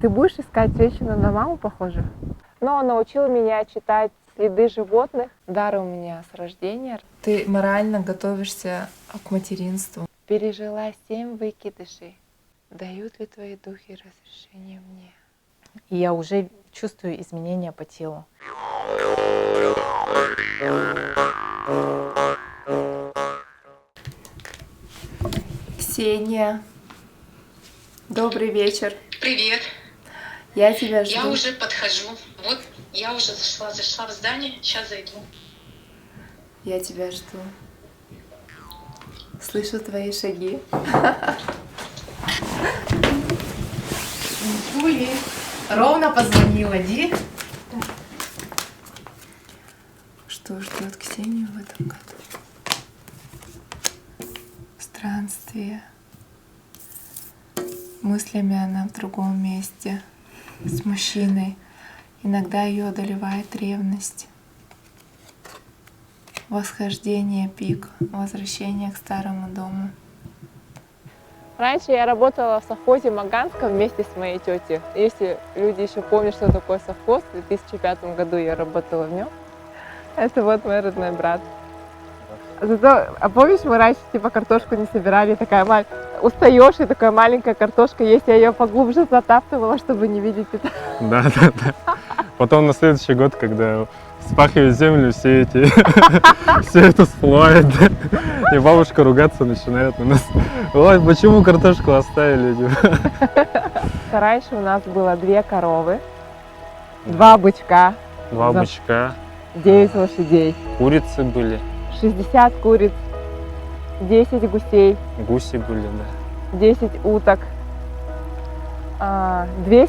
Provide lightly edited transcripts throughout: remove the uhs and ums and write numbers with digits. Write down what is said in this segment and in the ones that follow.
Ты будешь искать женщину на маму похожую? Но он научил меня читать следы животных. Дар у меня с рождения. Ты морально готовишься к материнству. Пережила 7 выкидышей. Дают ли твои духи разрешение мне? И я уже чувствую изменения по телу. Ксения, добрый вечер. Привет. Я тебя жду. Я уже подхожу. Вот я уже зашла в здание. Сейчас зайду. Я тебя жду. Слышу твои шаги. Ой, ровно позвонила, Ди. Что ждет Ксению в этом году? Странствие. Мыслями она в другом месте, с мужчиной. Иногда ее одолевает ревность. Восхождение, пик, возвращение к старому дому. Раньше я работала в совхозе Маганском вместе с моей тетей. Если люди еще помнят, что такое совхоз, в 2005 году я работала в нем. Это вот мой родной брат. Зато, а помнишь, мы раньше типа картошку не собирали, такая устаешь, и такая маленькая картошка есть, я ее поглубже затаптывала, чтобы не видеть это. Да. Потом на следующий год, когда вспахивают землю, все это всплывает, и бабушка ругаться начинает на нас. Ой, почему картошку оставили? Раньше у нас было 2 коровы, 2 бычка, 2 бычка, 9 лошадей, курицы были, 60 куриц, 10 гусей, гуси были, да. 10 уток, 2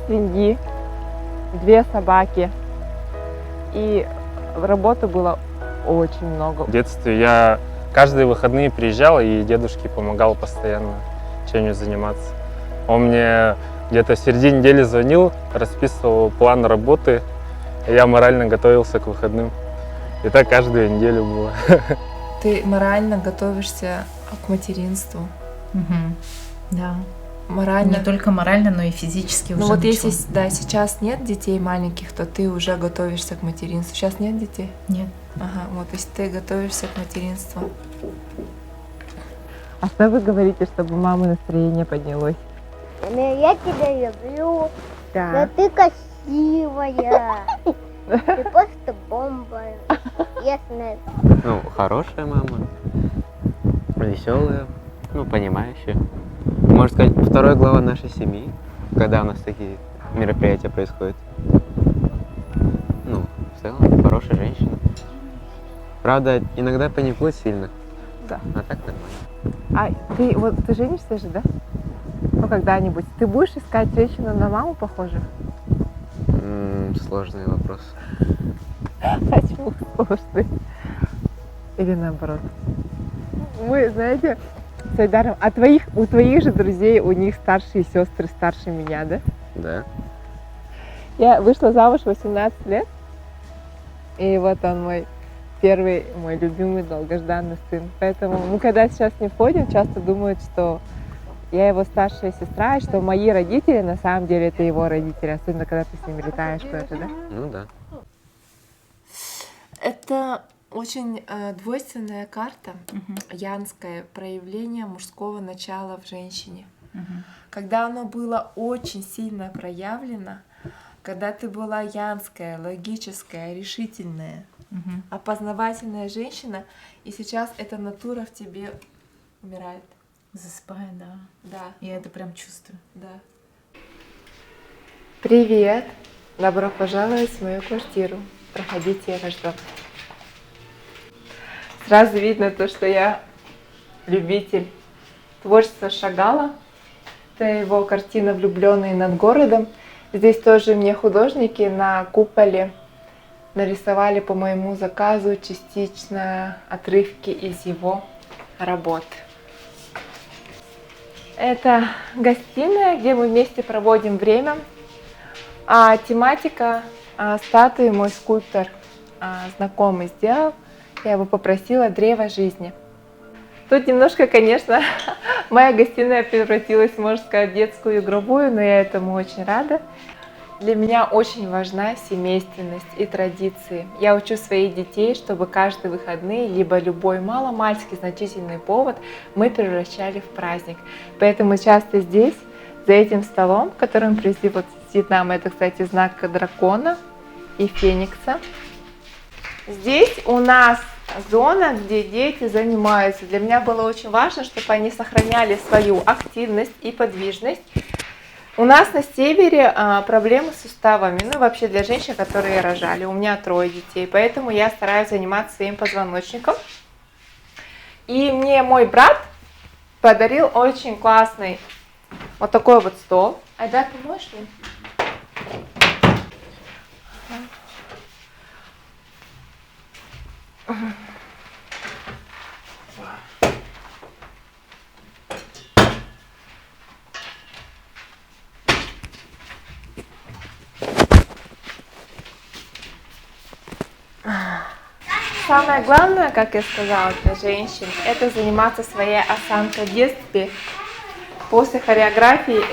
свиньи, 2 собаки. И работы было очень много. В детстве я каждые выходные приезжал и дедушке помогал постоянно чем-нибудь заниматься. Он мне где-то в середине недели звонил, расписывал план работы, и я морально готовился к выходным. И так каждую неделю было. Ты морально готовишься к материнству. Да. Морально. Не только морально, но и физически уже. Ну вот начала. если сейчас нет детей маленьких, то ты уже готовишься к материнству. Сейчас нет детей? Нет. Ага, вот, то есть ты готовишься к материнству. А что вы говорите, чтобы у мамы настроение поднялось? Я тебя люблю, но Да. ты красивая. Ты просто бомба. Ясно. Ну, хорошая мама, веселая, ну, понимающая. Можно сказать, 2 глава нашей семьи, когда у нас такие мероприятия происходят. Ну, в целом, хорошая женщина. Правда, иногда паникует сильно. Да. А так нормально. А ты женишься же, да? Ну, когда-нибудь. Ты будешь искать женщину на маму похожую? Сложный вопрос. Почему сложный? Или наоборот? Мы, знаете, с Айдаром, у твоих же друзей, у них старшие сестры старше меня, да? Да. Я вышла замуж в 18 лет, и вот он мой первый, мой любимый, долгожданный сын. Поэтому мы, когда сейчас не ходим, часто думают, что я его старшая сестра, и что мои родители, на самом деле, это его родители, особенно когда ты с ними летаешь куда-то, да? Ну да. Это очень двойственная карта, янское проявление мужского начала в женщине. Когда оно было очень сильно проявлено, когда ты была янская, логическая, решительная, опознавательная женщина, и сейчас эта натура в тебе умирает. Засыпает, да. Да, Я это прям чувствую. да. Привет! Добро пожаловать в мою квартиру. Проходите, я вас жду. Сразу видно то, что я любитель творчества Шагала. Это его картина «Влюбленные над городом». Здесь тоже мне художники на куполе нарисовали по моему заказу частично отрывки из его работ. Это гостиная, где мы вместе проводим время. А тематика статуи мой скульптор знакомый сделал. Я его попросила «Древо жизни». Тут немножко, конечно, моя гостиная превратилась, можно сказать, в детскую игровую, но я этому очень рада. Для меня очень важна семейственность и традиции. Я учу своих детей, чтобы каждые выходные, либо любой маломальски значительный повод мы превращали в праздник. Поэтому часто здесь, за этим столом, которым привезли вот с Вьетнама, это, кстати, знак дракона и феникса. Здесь у нас зона, где дети занимаются. Для меня было очень важно, чтобы они сохраняли свою активность и подвижность. У нас на севере проблемы с суставами, ну вообще для женщин, которые рожали. У меня 3 детей, поэтому я стараюсь заниматься своим позвоночником. И мне мой брат подарил очень классный вот такой вот стол. Айдар, поможешь мне? Самое главное, как я сказала, для женщин, это заниматься своей осанкой в детстве. После хореографии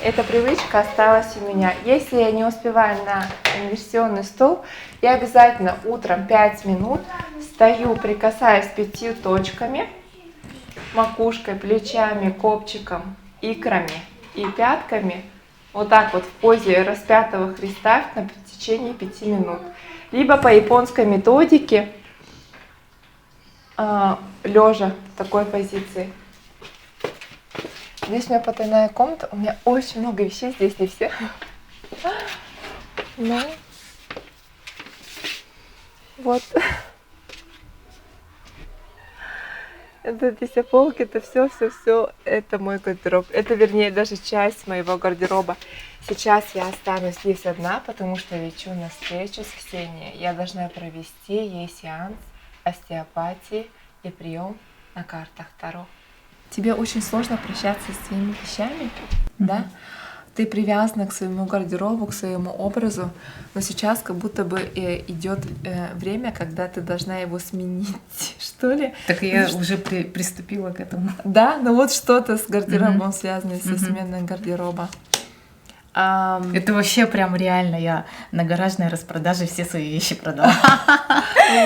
эта привычка осталась у меня. Если я не успеваю на инверсионный стол, я обязательно утром 5 минут стою, прикасаясь 5 точками, макушкой, плечами, копчиком, икрами и пятками, вот так вот в позе распятого Христа в течение 5 минут. Либо по японской методике, лежа в такой позиции. Здесь у меня потайная комната, у меня очень много вещей, здесь не все. Ну, вот. Это здесь полки, это все, это мой гардероб. Это, вернее, даже часть моего гардероба. Сейчас я останусь здесь одна, потому что лечу на встречу с Ксенией. Я должна провести ей сеанс остеопатии и прием на картах Таро. Тебе очень сложно прощаться с своими вещами, да? Ты привязана к своему гардеробу, к своему образу, но сейчас как будто бы идет время, когда ты должна его сменить, что ли? Так я уже приступила к этому. Да, ну вот что-то с гардеробом связано, со сменой гардероба. Это вообще прям реально, я на гаражной распродаже все свои вещи продала.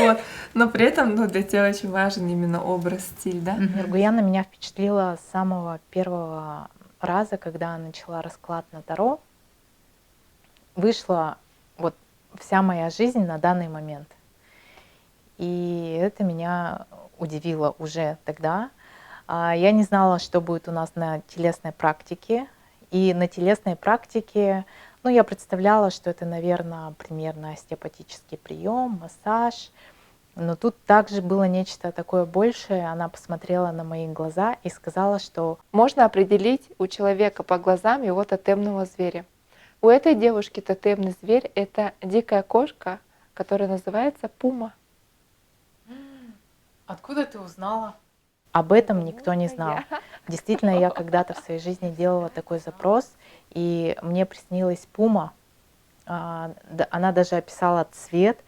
Вот. Но при этом для тебя очень важен именно образ, стиль, да? Нургуяна меня впечатлила с самого первого раза, когда начала расклад на Таро. Вышла вот вся моя жизнь на данный момент. И это меня удивило уже тогда. Я не знала, что будет у нас на телесной практике. И на телесной практике, ну, я представляла, что это, наверное, примерно остеопатический прием, массаж. Но тут также было нечто такое большее. Она посмотрела на мои глаза и сказала, что можно определить у человека по глазам его тотемного зверя. У этой девушки тотемный зверь — это дикая кошка, которая называется пума. Откуда ты узнала? Об этом никто не знал. Действительно, я когда-то в своей жизни делала такой запрос, и мне приснилась пума. Она даже описала цвет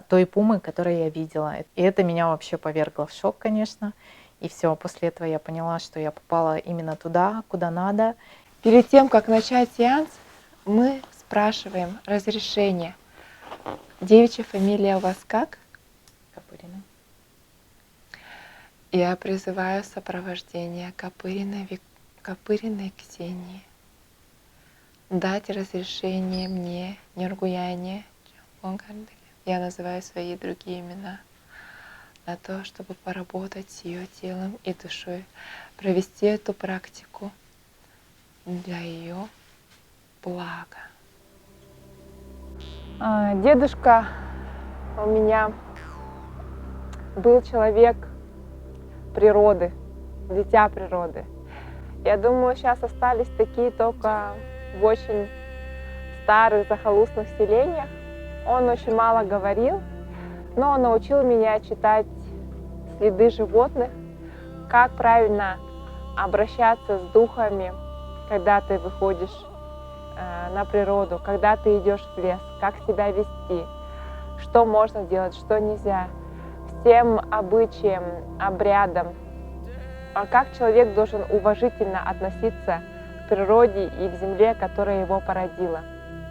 той пумы, которую я видела. И это меня вообще повергло в шок, конечно. И все, после этого я поняла, что я попала именно туда, куда надо. Перед тем, как начать сеанс, мы спрашиваем разрешение. Девичья фамилия у вас как? Копырина. Я призываю сопровождение Копыриной Ксении дать разрешение мне, Нургуяне, я называю свои другие имена, на то, чтобы поработать с ее телом и душой, провести эту практику для ее блага. Дедушка у меня был человек природы, дитя природы. Я думаю, сейчас остались такие только в очень старых захолустных селениях. Он очень мало говорил, но он научил меня читать следы животных, как правильно обращаться с духами, когда ты выходишь на природу, когда ты идешь в лес, как себя вести, что можно делать, что нельзя. Всем обычаям, обрядам А как человек должен уважительно относиться к природе и к земле, которая его породила.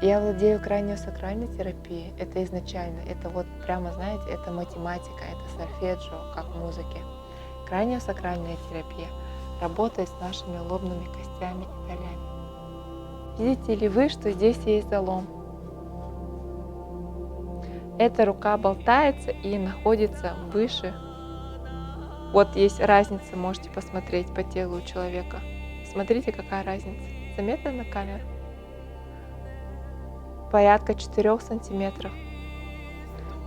Я владею краниосакральной терапией. Это изначально, это вот прямо, знаете, это математика, это сольфеджио, как в музыке. Краниосакральная терапия работает с нашими лобными костями и долями. Видите ли вы, что здесь есть залом? Эта рука болтается и находится выше. Вот есть разница, можете посмотреть по телу у человека. Смотрите, какая разница. Заметно на камеру? Порядка 4 сантиметров.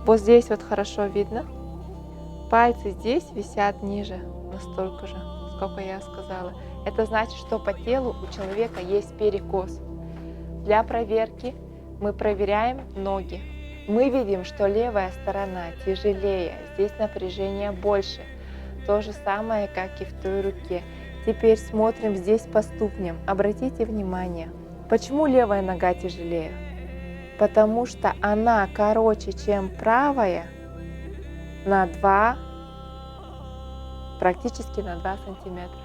Вот здесь вот хорошо видно. Пальцы здесь висят ниже, настолько же, сколько я сказала. Это значит, что по телу у человека есть перекос. Для проверки мы проверяем ноги. Мы видим, что левая сторона тяжелее, здесь напряжение больше. То же самое, как и в той руке. Теперь смотрим здесь по ступням. Обратите внимание, почему левая нога тяжелее? Потому что она короче, чем правая на 2, практически на 2 сантиметра.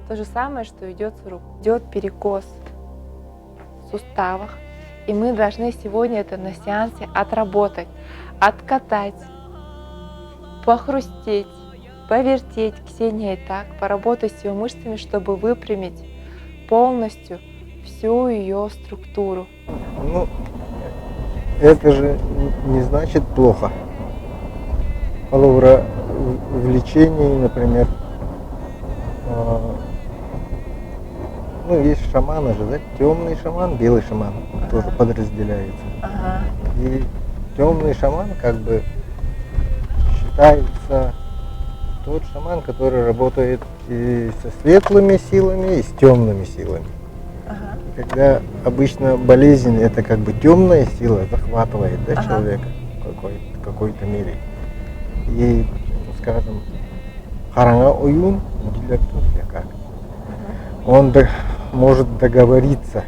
То же самое, что идет с рук. Идет перекос в суставах. И мы должны сегодня это на сеансе отработать, откатать, похрустеть, повертеть. Ксения и так, поработать с ее мышцами, чтобы выпрямить полностью всю ее структуру. Ну, это же не значит плохо. Влечение, например, ну, есть шаманы же, да? Темный шаман, белый шаман тоже подразделяется. И темный шаман как бы считается тот шаман, который работает и со светлыми силами, и с темными силами. И когда обычно болезнь, это как бы темная сила захватывает, да, человека в какой-то мере. И, скажем, Харанга Оюн, как он может договориться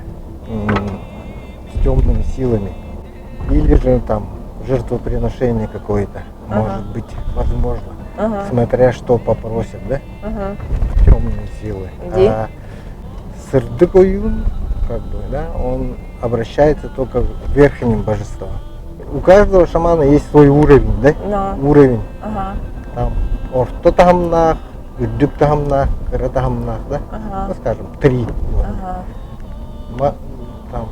с темными силами, или же там жертвоприношение какое-то, может быть возможно, смотря что попросят, да, темные силы. А Сырдык Оюн, как бы, да, он обращается только к верхним божествам. У каждого шамана есть свой уровень, да? Уровень. Там Ортотахамнах, Уддюктахамнах, Каратахамнах, да? Ну, скажем, 3. Там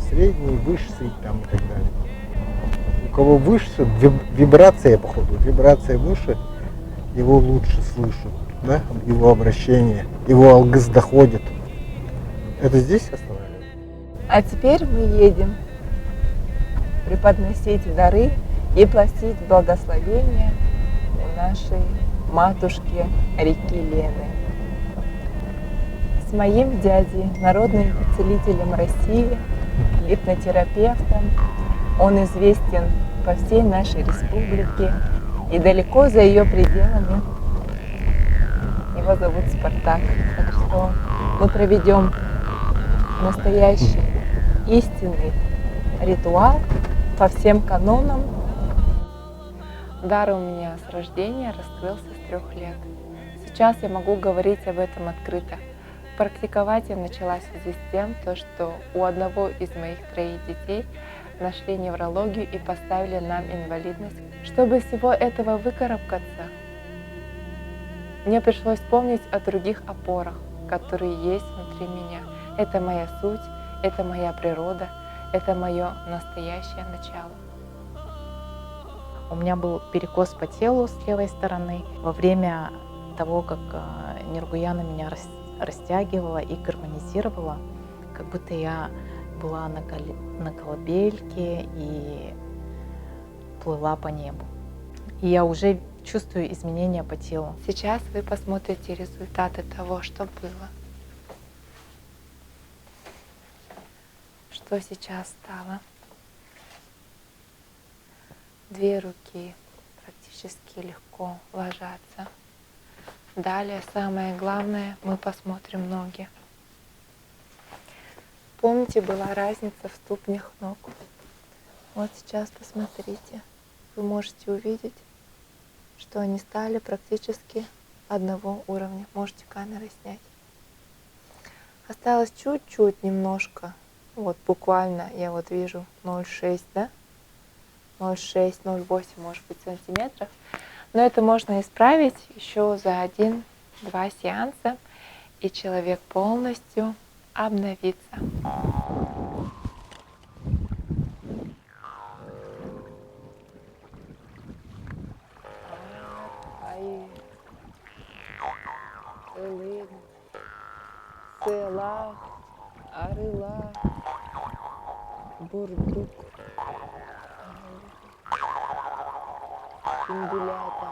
средний, высший, там и так далее. У кого выше, вибрация, походу, вибрация выше, его лучше слышат, да? Его обращение, его алгыс доходит. Это здесь останавливается? А теперь мы едем преподносить дары и просить благословения у нашей матушки реки Лены. С моим дядей, народным целителем России, гипнотерапевтом. Он известен по всей нашей республике и далеко за ее пределами. Его зовут Спартак. Так что мы проведем настоящий, истинный ритуал по всем канонам. Дар у меня с рождения раскрылся с 3 лет. Сейчас я могу говорить об этом открыто. Практиковать я начала в связи с тем, что у одного из моих 3 детей нашли неврологию и поставили нам инвалидность. Чтобы из всего этого выкарабкаться, мне пришлось помнить о других опорах, которые есть внутри меня. Это моя суть, это моя природа, это мое настоящее начало. У меня был перекос по телу с левой стороны. Во время того, как Ниргуяна меня растягивала и гармонизировала, как будто я была на колыбельке и плыла по небу. И я уже чувствую изменения по телу. Сейчас вы посмотрите результаты того, что было. Что сейчас стало? 2 руки практически легко ложатся. Далее, самое главное, мы посмотрим ноги. Помните, была разница в ступнях ног? Вот сейчас посмотрите. Вы можете увидеть, что они стали практически одного уровня. Можете камерой снять. Осталось чуть-чуть, немножко. Вот буквально я вот вижу 0,6, да? 0,6, 0,8, может быть, сантиметров. Но это можно исправить еще за 1-2 сеанса, и человек полностью обновится. Села, арыла, бурдук, индулята,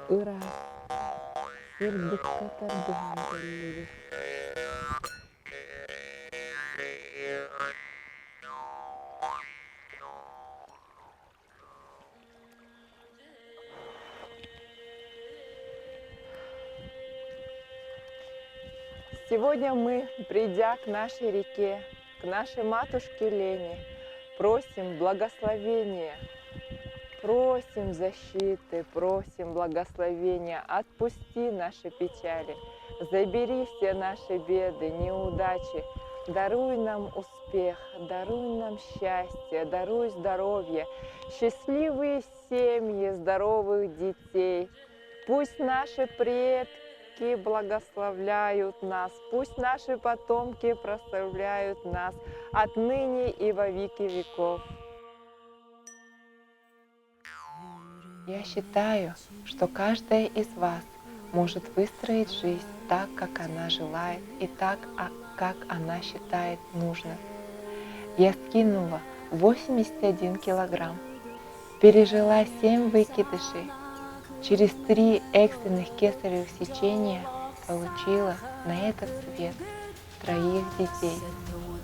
Ура! Сегодня мы, придя к нашей реке, к нашей матушке Лене, просим благословения, просим защиты, просим благословения. Отпусти наши печали, забери все наши беды, неудачи. Даруй нам успех, даруй нам счастье, даруй здоровье, счастливые семьи, здоровых детей. Пусть наши предки благословляют нас, пусть наши потомки прославляют нас отныне и во веки веков. Я считаю, что каждая из вас может выстроить жизнь так, как она желает, и так, как она считает нужным. Я скинула 81 килограмм, пережила 7 выкидышей, через 3 экстренных кесаревых сечения получила на этот свет 3 детей.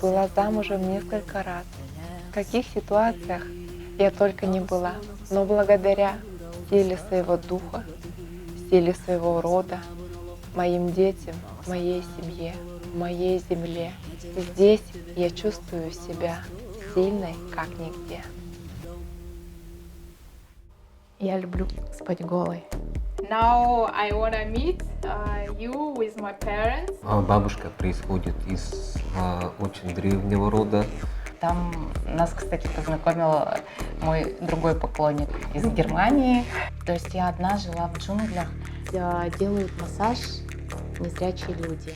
Была замужем несколько раз. В каких ситуациях я только не была, но благодаря силе своего духа, силе своего рода, моим детям, моей семье, моей земле, здесь я чувствую себя сильной, как нигде. Я люблю спать голой. Now I wanna meet you with my parents. Бабушка происходит из очень древнего рода. Там нас, кстати, познакомил мой другой поклонник из Германии. То есть я одна жила в джунглях. Делают массаж незрячие люди.